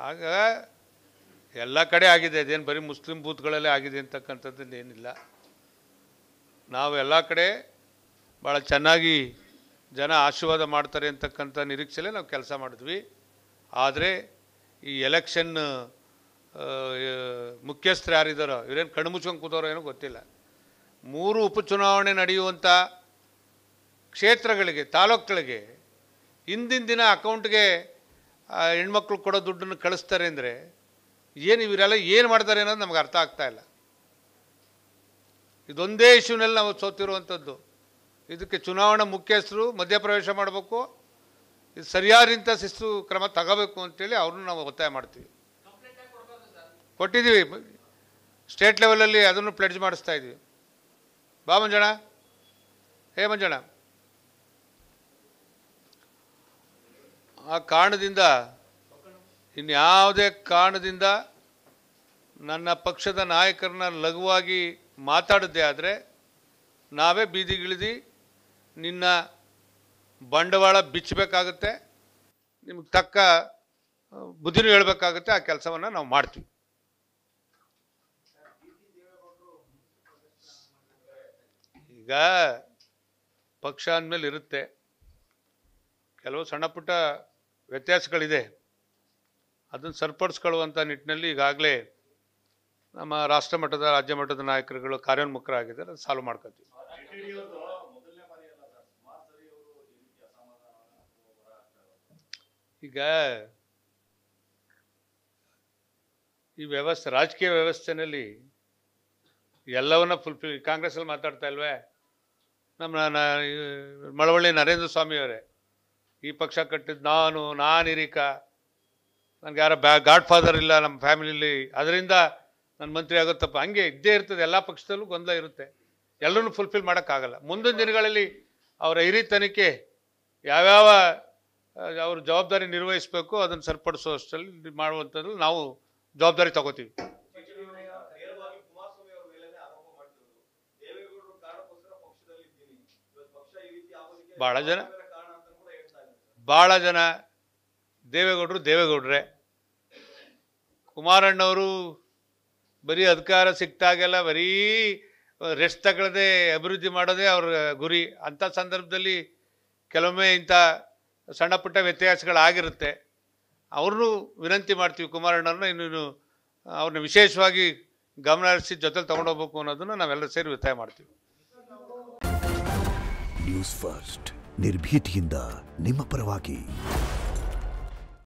ಆಗ ಎಲ್ಲ ಕಡೆ ಆಗಿದೆ, ಅದೇನು ಬರೀ ಮುಸ್ಲಿಂ ಬೂತ್ಗಳಲ್ಲೇ ಆಗಿದೆ ಅಂತಕ್ಕಂಥದ್ದು ಏನಿಲ್ಲ. ನಾವು ಎಲ್ಲ ಕಡೆ ಭಾಳ ಚೆನ್ನಾಗಿ ಜನ ಆಶೀರ್ವಾದ ಮಾಡ್ತಾರೆ ಅಂತಕ್ಕಂಥ ನಿರೀಕ್ಷೆಯಲ್ಲೇ ನಾವು ಕೆಲಸ ಮಾಡಿದ್ವಿ. ಆದರೆ ಈ ಎಲೆಕ್ಷನ್ ಮುಖ್ಯಸ್ಥರು ಯಾರಿದ್ದಾರೋ ಇವರೇನು ಕಣ್ಣು ಮುಚ್ಕೊಂಡು ಕೂತವ್ರೋ ಏನೋ ಗೊತ್ತಿಲ್ಲ. 3 ಉಪಚುನಾವಣೆ ನಡೆಯುವಂಥ ಕ್ಷೇತ್ರಗಳಿಗೆ, ತಾಲೂಕುಗಳಿಗೆ ಹಿಂದಿನ ದಿನ ಅಕೌಂಟ್ಗೆ ಹೆಣ್ಮಕ್ಳು ಕೊಡೋ ದುಡ್ಡನ್ನು ಕಳಿಸ್ತಾರೆ ಅಂದರೆ ಏನು ಇವರೆಲ್ಲ ಏನು ಮಾಡ್ತಾರೆ ಅನ್ನೋದು ನಮ್ಗೆ ಅರ್ಥ ಆಗ್ತಾ ಇಲ್ಲ. ಇದೊಂದೇ ಇಶ್ಯೂನಲ್ಲಿ ನಾವು ಸೋತಿರುವಂಥದ್ದು. ಇದಕ್ಕೆ ಚುನಾವಣಾ ಮುಖ್ಯಸ್ಥರು ಮಧ್ಯಪ್ರವೇಶ ಮಾಡಬೇಕು, ಇದು ಸರಿಯಾದಂಥ ಶಿಸ್ತು ಕ್ರಮ ತಗೋಬೇಕು ಅಂತೇಳಿ ಅವ್ರನ್ನ ನಾವು ಒತ್ತಾಯ ಮಾಡ್ತೀವಿ. ಕೊಟ್ಟಿದ್ದೀವಿ, ಸ್ಟೇಟ್ ಲೆವೆಲಲ್ಲಿ ಅದನ್ನು ಪ್ಲೆಡ್ಜ್ ಮಾಡಿಸ್ತಾ ಇದ್ವಿ. ಬಾ ಮಂಜಣ್ಣ, ಹೇ ಮಂಜಣ್ಣ. ಆ ಕಾರಣದಿಂದ ಇನ್ಯಾವುದೇ ಕಾರಣದಿಂದ ನನ್ನ ಪಕ್ಷದ ನಾಯಕರನ್ನ ಲಘುವಾಗಿ ಮಾತಾಡಿದ್ದೆ ಆದರೆ ನಾವೇ ಬೀದಿಗಿಳಿದು ನಿನ್ನ ಬಂಡವಾಳ ಬಿಚ್ಚಬೇಕಾಗುತ್ತೆ, ನಿಮ್ಗೆ ತಕ್ಕ ಬುದ್ಧಿನೂ ಹೇಳಬೇಕಾಗುತ್ತೆ. ಆ ಕೆಲಸವನ್ನು ನಾವು ಮಾಡ್ತೀವಿ. ಈಗ ಪಕ್ಷ ಅಂದಮೇಲೆ ಇರುತ್ತೆ, ಕೆಲವು ಸಣ್ಣ ಪುಟ್ಟ ವ್ಯತ್ಯಾಸಗಳಿದೆ. ಅದನ್ನು ಸರಿಪಡಿಸ್ಕೊಳ್ಳುವಂಥ ನಿಟ್ಟಿನಲ್ಲಿ ಈಗಾಗಲೇ ನಮ್ಮ ರಾಷ್ಟ್ರ ಮಟ್ಟದ, ರಾಜ್ಯ ಮಟ್ಟದ ನಾಯಕರುಗಳು ಕಾರ್ಯೋನ್ಮುಖರಾಗಿದ್ದಾರೆ. ಅದು ಸಾಲ್ವ್ ಮಾಡ್ಕೊತೀವಿ. ಈಗ ಈ ವ್ಯವಸ್ಥೆ, ರಾಜಕೀಯ ವ್ಯವಸ್ಥೆನಲ್ಲಿ ಎಲ್ಲವನ್ನ ಫುಲ್ಫಿಲ್, ಕಾಂಗ್ರೆಸ್ಸಲ್ಲಿ ಮಾತಾಡ್ತಾ ಇಲ್ವೇ, ನಮ್ಮ ಮಳವಳ್ಳಿ ನರೇಂದ್ರ ಸ್ವಾಮಿ ಅವರೇ, ಈ ಪಕ್ಷ ಕಟ್ಟಿದ್ದು ನಾನು ಹಿರಿಕ, ನನಗೆ ಯಾರ ಗಾಡ್ ಫಾದರ್ ಇಲ್ಲ ನಮ್ಮ ಫ್ಯಾಮಿಲಿಲಿ, ಅದರಿಂದ ನನ್ನ ಮಂತ್ರಿ ಆಗುತ್ತಪ್ಪ, ಹಂಗೆ ಇದ್ದೇ ಇರ್ತದೆ. ಎಲ್ಲ ಪಕ್ಷದಲ್ಲೂ ಗೊಂದಲ ಇರುತ್ತೆ, ಎಲ್ಲರೂ ಫುಲ್ಫಿಲ್ ಮಾಡೋಕ್ಕಾಗಲ್ಲ. ಮುಂದಿನ ದಿನಗಳಲ್ಲಿ ಅವರ ಹಿರಿತನಕ್ಕೆ ಯಾವ್ಯಾವ ಅವ್ರ ಜವಾಬ್ದಾರಿ ನಿರ್ವಹಿಸಬೇಕು ಅದನ್ನು ಸರಿಪಡಿಸುವಷ್ಟರಲ್ಲಿ ಮಾಡುವಂಥದ್ದು ನಾವು ಜವಾಬ್ದಾರಿ ತಗೋತೀವಿ. ಭಾಳ ಜನ ದೇವೇಗೌಡರೇ. ಕುಮಾರಣ್ಣವರು ಬರೀ ಅಧಿಕಾರ ಸಿಕ್ತಾಗೆಲ್ಲ ಬರೀ ರೆಸ್ಟ್ ತಗೊಳ್ಳದೆ ಅಭಿವೃದ್ಧಿ ಮಾಡೋದೇ ಅವ್ರ ಗುರಿ. ಅಂಥ ಸಂದರ್ಭದಲ್ಲಿ ಕೆಲವೊಮ್ಮೆ ಇಂಥ ಸಣ್ಣ ಪುಟ್ಟ ವ್ಯತ್ಯಾಸಗಳಾಗಿರುತ್ತೆ. ಅವ್ರನ್ನೂ ವಿನಂತಿ ಮಾಡ್ತೀವಿ, ಕುಮಾರಣ್ಣವ್ರನ್ನ ಇನ್ನೂ ಅವ್ರನ್ನ ವಿಶೇಷವಾಗಿ ಗಮನ ಹರಿಸಿ ಜೊತೆಲಿ ತಗೊಂಡೋಗ್ಬೇಕು ಅನ್ನೋದನ್ನು ನಾವೆಲ್ಲ ಸೇರಿ ಒತ್ತಾಯ ಮಾಡ್ತೀವಿ. ನ್ಯೂಸ್ ಫಸ್ಟ್, ನಿರ್ಭೀತಿಯಿಂದ ನಿಮ್ಮ ಪರವಾಗಿ.